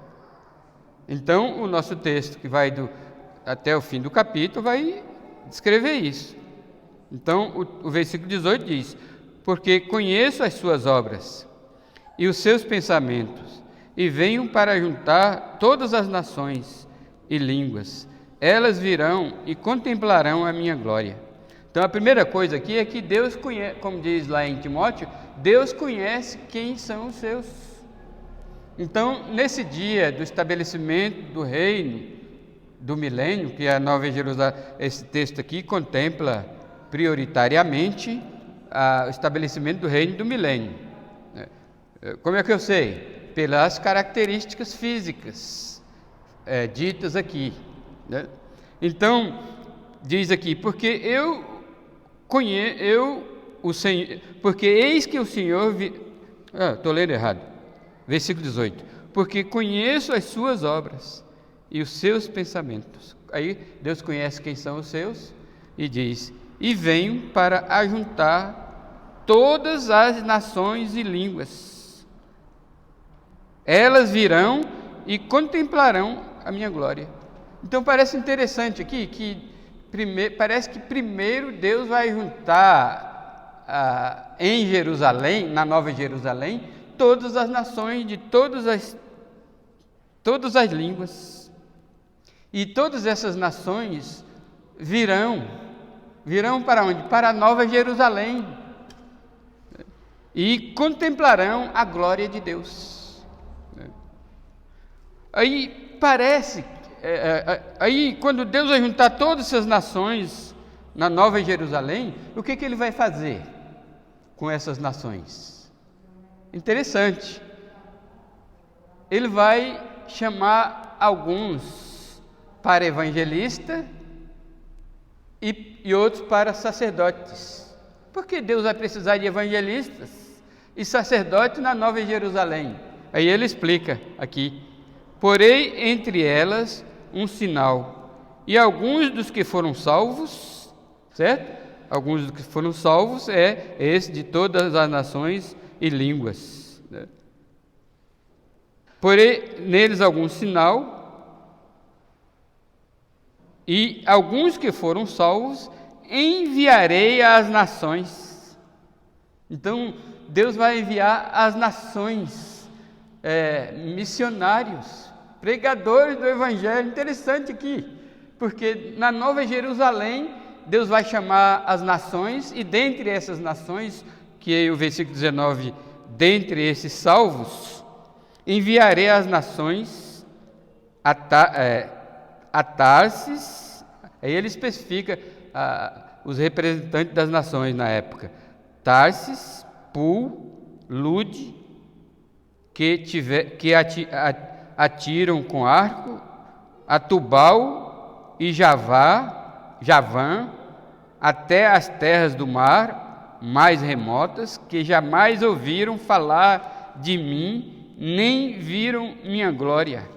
Então, o nosso texto, que vai até o fim do capítulo, vai descrever isso. Então, o versículo 18 diz: porque conheço as suas obras e os seus pensamentos, e venho para juntar todas as nações e línguas. Elas virão e contemplarão a minha glória. Então, a primeira coisa aqui é que Deus conhece, como diz lá em Timóteo, Deus conhece quem são os seus. Então, nesse dia do estabelecimento do reino, do milênio, que é a Nova Jerusalém, esse texto aqui contempla prioritariamente o estabelecimento do reino do milênio. Como é que eu sei? Pelas características físicas ditas aqui, né? Então, diz aqui: porque o Senhor, porque eis que o Senhor estou lendo errado. Versículo 18: porque conheço as suas obras e os seus pensamentos. Aí Deus conhece quem são os seus e diz: e venho para ajuntar todas as nações e línguas. Elas virão e contemplarão a minha glória. Então parece interessante aqui que parece que primeiro Deus vai juntar em Jerusalém, na Nova Jerusalém, todas as nações de todas as línguas. E todas essas nações virão para onde? Para a Nova Jerusalém, e contemplarão a glória de Deus. Aí parece, aí quando Deus vai juntar todas essas nações na Nova Jerusalém, o que Ele vai fazer com essas nações? Interessante. Ele vai chamar alguns para evangelista e outros para sacerdotes. Por que Deus vai precisar de evangelistas e sacerdotes na Nova Jerusalém? Aí ele explica aqui: porém entre elas um sinal, e alguns dos que foram salvos, certo? Alguns dos que foram salvos é esse de todas as nações e línguas, né? Porém neles algum sinal, e alguns que foram salvos enviarei às nações. Então Deus vai enviar às nações missionários, pregadores do Evangelho. Interessante aqui, porque na Nova Jerusalém, Deus vai chamar as nações, e dentre essas nações, que é o versículo 19, dentre esses salvos, enviarei as nações a Tarsis. Aí ele especifica os representantes das nações na época: Tarsis, Pul, Lud, que atiram com arco, a Tubal e Javã, até as terras do mar mais remotas, que jamais ouviram falar de mim, nem viram minha glória.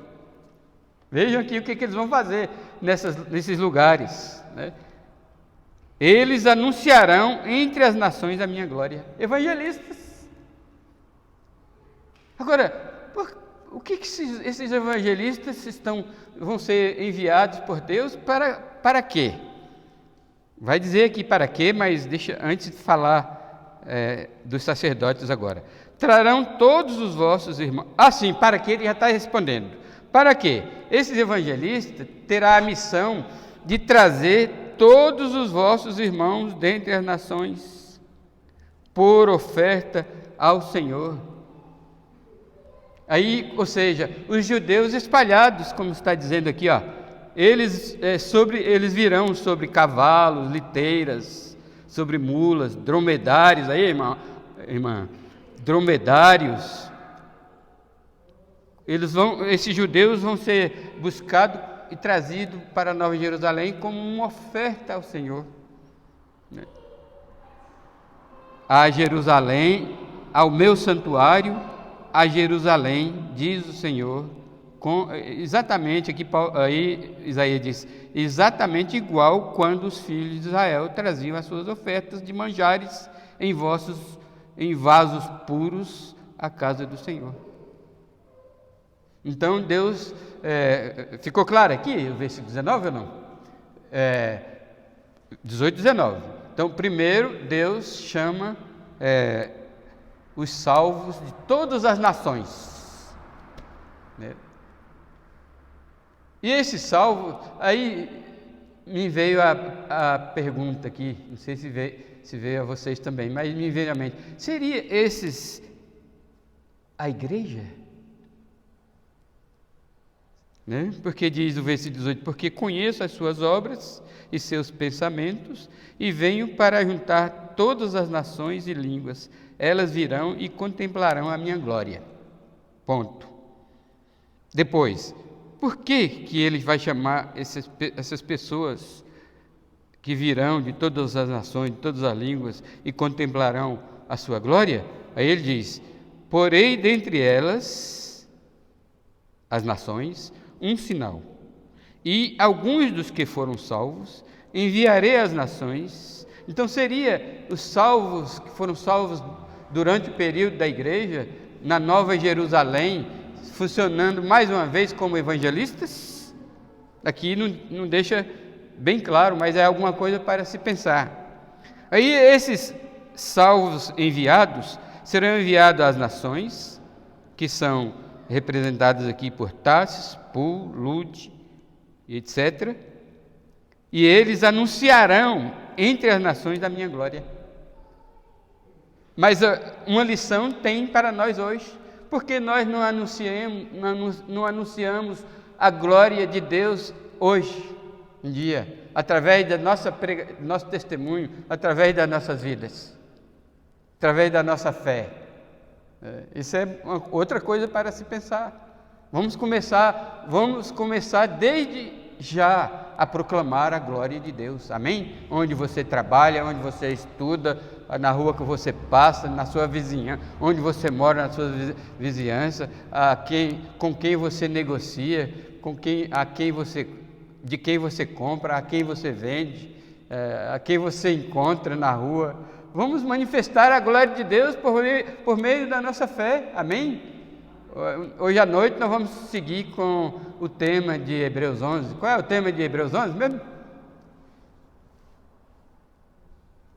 Vejam aqui o que eles vão fazer nesses lugares, né? Eles anunciarão entre as nações a minha glória. Evangelistas. Agora, o que esses evangelistas vão ser enviados por Deus para quê? Vai dizer aqui para quê, mas deixa antes de falar dos sacerdotes agora. Trarão todos os vossos irmãos. Sim, para quê? Ele já está respondendo. Para quê? Esses evangelistas terão a missão de trazer todos os vossos irmãos dentre as nações por oferta ao Senhor. Aí, ou seja, os judeus espalhados, como está dizendo aqui, eles virão sobre cavalos, liteiras, sobre mulas, dromedários. Aí, irmã, dromedários. Esses judeus vão ser buscados e trazidos para Nova Jerusalém como uma oferta ao Senhor, né? A Jerusalém, ao meu santuário, a Jerusalém, diz o Senhor. Exatamente, aí Isaías diz, exatamente igual quando os filhos de Israel traziam as suas ofertas de manjares em vasos puros à casa do Senhor. Então Deus, ficou claro aqui o versículo 19 ou não? 18 e 19. Então primeiro Deus chama os salvos de todas as nações, né? E esse salvo, aí me veio a pergunta aqui, não sei se veio a vocês também, mas me veio à mente: seria esses a igreja? Né? Porque diz o versículo 18: porque conheço as suas obras e seus pensamentos, e venho para juntar todas as nações e línguas, elas virão e contemplarão a minha glória. Ponto. Depois, por que ele vai chamar essas pessoas que virão de todas as nações, de todas as línguas, e contemplarão a sua glória? Aí ele diz: porei dentre elas, as nações, um sinal, e alguns dos que foram salvos enviarei às nações. Então seria os salvos que foram salvos durante o período da igreja na Nova Jerusalém, funcionando mais uma vez como evangelistas? Aqui não deixa bem claro, mas é alguma coisa para se pensar. Aí esses salvos enviados serão enviados às nações, que são representadas aqui por Tarsis, Pul, Lud, etc. E eles anunciarão entre as nações a minha glória. Mas uma lição tem para nós hoje, porque nós não anunciamos a glória de Deus hoje em dia, através do nosso testemunho, através das nossas vidas, através da nossa fé. Isso é outra coisa para se pensar. Vamos começar desde já a proclamar a glória de Deus, amém? Onde você trabalha, onde você estuda, na rua que você passa, na sua vizinhança, onde você mora, na sua vizinhança, com quem você negocia, de quem você compra, a quem você vende, a quem você encontra na rua. Vamos manifestar a glória de Deus por meio da nossa fé, amém? Hoje à noite nós vamos seguir com o tema de Hebreus 11. Qual é o tema de Hebreus 11 mesmo?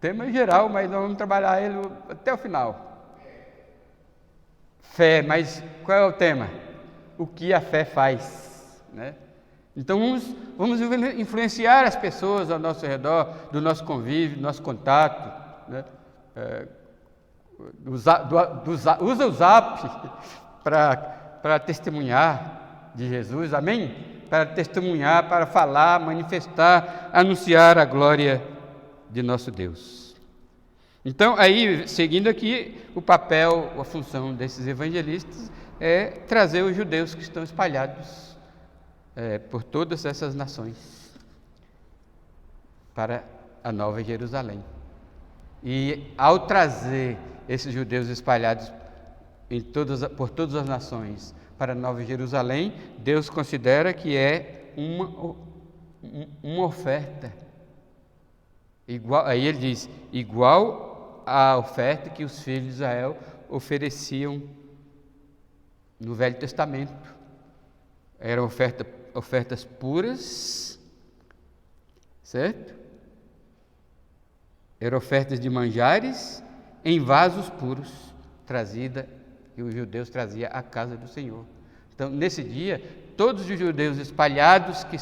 Tema geral, mas nós vamos trabalhar ele até o final. fé, mas qual é o tema? O que a fé faz, né? Então vamos influenciar as pessoas ao nosso redor, do nosso convívio, do nosso contato, né? Usa o Zap para testemunhar de Jesus, amém? Para testemunhar, para falar, manifestar, anunciar a glória de nosso Deus. Então, aí, seguindo aqui, o papel, a função desses evangelistas é trazer os judeus que estão espalhados por todas essas nações para a Nova Jerusalém. E ao trazer esses judeus espalhados por todas as nações para a Nova Jerusalém, Deus considera que é uma oferta igual. Aí ele diz, igual à oferta que os filhos de Israel ofereciam no Velho Testamento. Eram ofertas puras, certo? Eram ofertas de manjares em vasos puros, que os judeus traziam à casa do Senhor. Então, nesse dia, todos os judeus espalhados que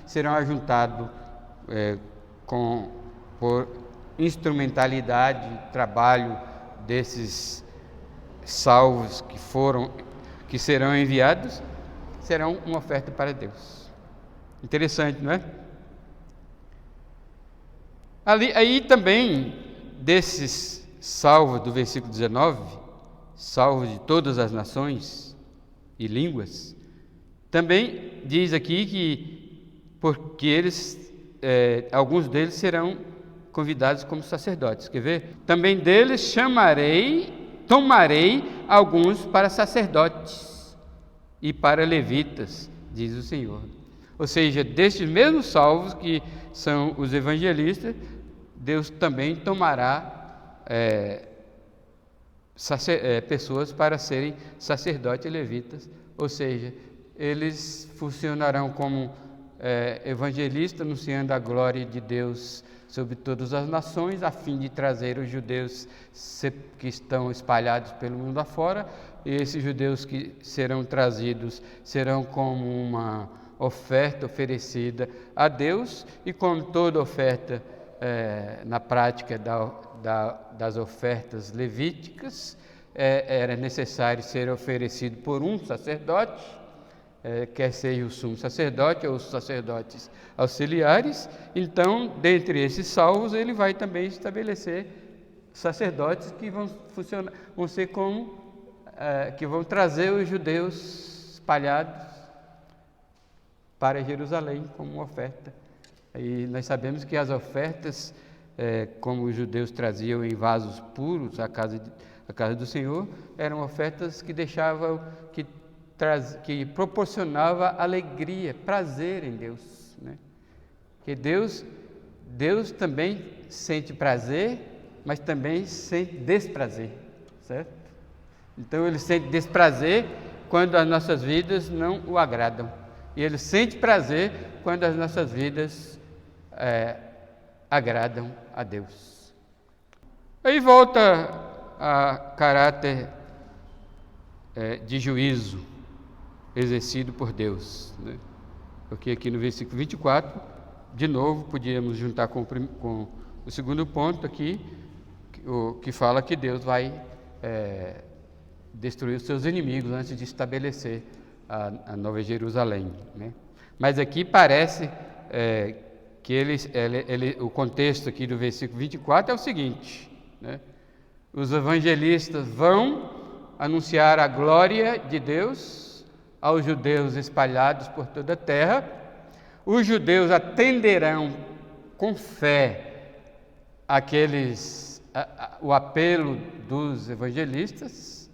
serão ajuntados por instrumentalidade, trabalho desses salvos que serão enviados, serão uma oferta para Deus. Interessante, não é? Aí também, desses salvos do versículo 19, salvos de todas as nações e línguas, também diz aqui que porque alguns deles serão convidados como sacerdotes. Quer ver? Também deles tomarei alguns para sacerdotes e para levitas, diz o Senhor. Ou seja, destes mesmos salvos que são os evangelistas, Deus também tomará pessoas para serem sacerdotes e levitas. Ou seja, eles funcionarão como evangelistas, anunciando a glória de Deus sobre todas as nações, a fim de trazer os judeus que estão espalhados pelo mundo afora. E esses judeus que serão trazidos serão como uma oferta oferecida a Deus, e como toda oferta na prática das ofertas levíticas, era necessário ser oferecido por um sacerdote, quer seja o sumo sacerdote ou os sacerdotes auxiliares. Então, dentre esses salvos, ele vai também estabelecer sacerdotes que que vão trazer os judeus espalhados para Jerusalém como oferta. E nós sabemos que as ofertas, como os judeus traziam em vasos puros à casa do Senhor, eram ofertas que proporcionava alegria, prazer em Deus, né? Que Deus também sente prazer, mas também sente desprazer, certo? Então ele sente desprazer quando as nossas vidas não o agradam, e ele sente prazer quando as nossas vidas agradam a Deus. Aí volta a caráter de juízo exercido por Deus, né? Porque aqui no versículo 24, de novo, podíamos juntar com o segundo ponto aqui, que fala que Deus vai destruir os seus inimigos antes de estabelecer a Nova Jerusalém, né? Mas aqui parece que o contexto aqui do versículo 24 é o seguinte, né? Os evangelistas vão anunciar a glória de Deus aos judeus espalhados por toda a terra. Os judeus atenderão com fé o apelo dos evangelistas,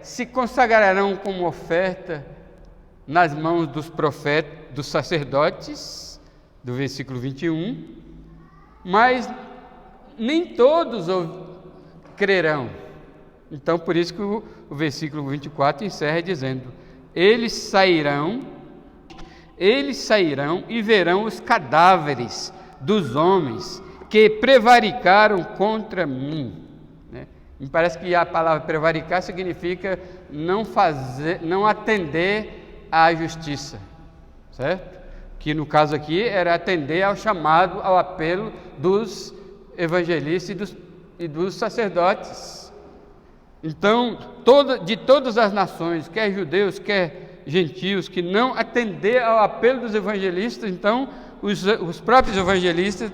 se consagrarão como oferta nas mãos dos sacerdotes, do versículo 21, mas nem todos crerão. Então, por isso que o versículo 24 encerra dizendo: eles sairão e verão os cadáveres dos homens que prevaricaram contra mim, né? Me parece que a palavra prevaricar significa não atender à justiça, certo? Que no caso aqui era atender ao chamado, ao apelo dos evangelistas e dos sacerdotes. Então, de todas as nações, quer judeus, quer gentios, que não atender ao apelo dos evangelistas, então os próprios evangelistas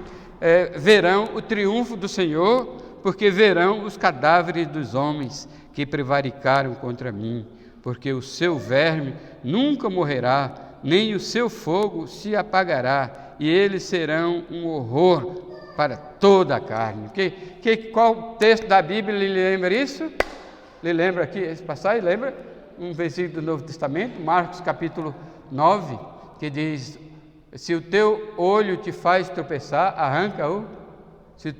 verão o triunfo do Senhor, porque verão os cadáveres dos homens que prevaricaram contra mim, porque o seu verme nunca morrerá, nem o seu fogo se apagará, e eles serão um horror para toda a carne. Qual texto da Bíblia lhe lembra isso? Lhe lembra aqui, esse passagem, lembra? Um versículo do Novo Testamento, Marcos capítulo 9, que diz: se o teu olho te faz tropeçar, arranca-o. Se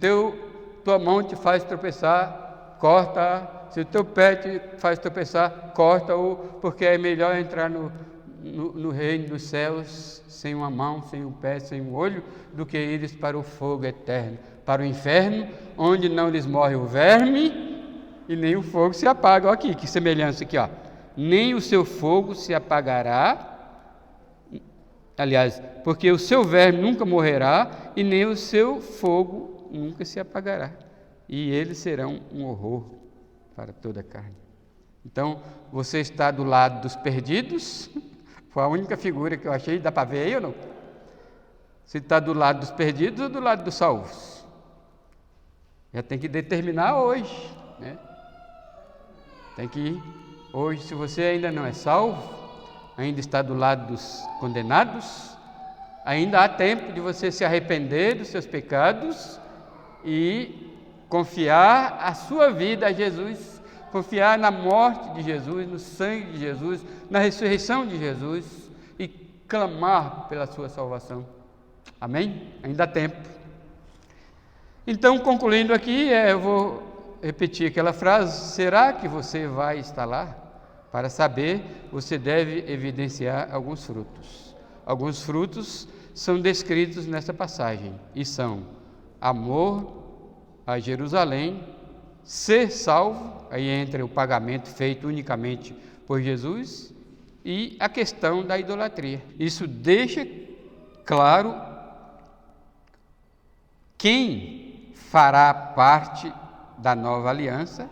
tua mão te faz tropeçar, corta-a. Se o teu pé te faz tropeçar, corta-o, porque é melhor entrar no reino dos céus sem uma mão, sem um pé, sem um olho, do que ires para o fogo eterno, para o inferno, onde não lhes morre o verme e nem o fogo se apaga. Olha aqui, que semelhança aqui, ó. Nem o seu fogo se apagará, aliás, porque o seu verme nunca morrerá e nem o seu fogo nunca se apagará, e eles serão um horror para toda a carne. Então, você está do lado dos perdidos. Foi a única figura que eu achei. Dá para ver aí ou não? Você está do lado dos perdidos ou do lado dos salvos? Já tem que determinar hoje, né? Tem que ir hoje. Se você ainda não é salvo, ainda está do lado dos condenados, ainda há tempo de você se arrepender dos seus pecados e confiar a sua vida a Jesus, confiar na morte de Jesus, no sangue de Jesus, na ressurreição de Jesus e clamar pela sua salvação. Amém? Ainda há tempo. Então, concluindo aqui, eu vou repetir aquela frase: será que você vai estar lá? Para saber, você deve evidenciar alguns frutos. Alguns frutos são descritos nessa passagem e são amor a Jerusalém, ser salvo, aí entra o pagamento feito unicamente por Jesus, e a questão da idolatria. Isso deixa claro quem fará parte da nova aliança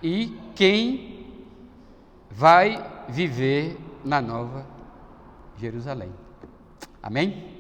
e quem vai viver na nova Jerusalém. Amém?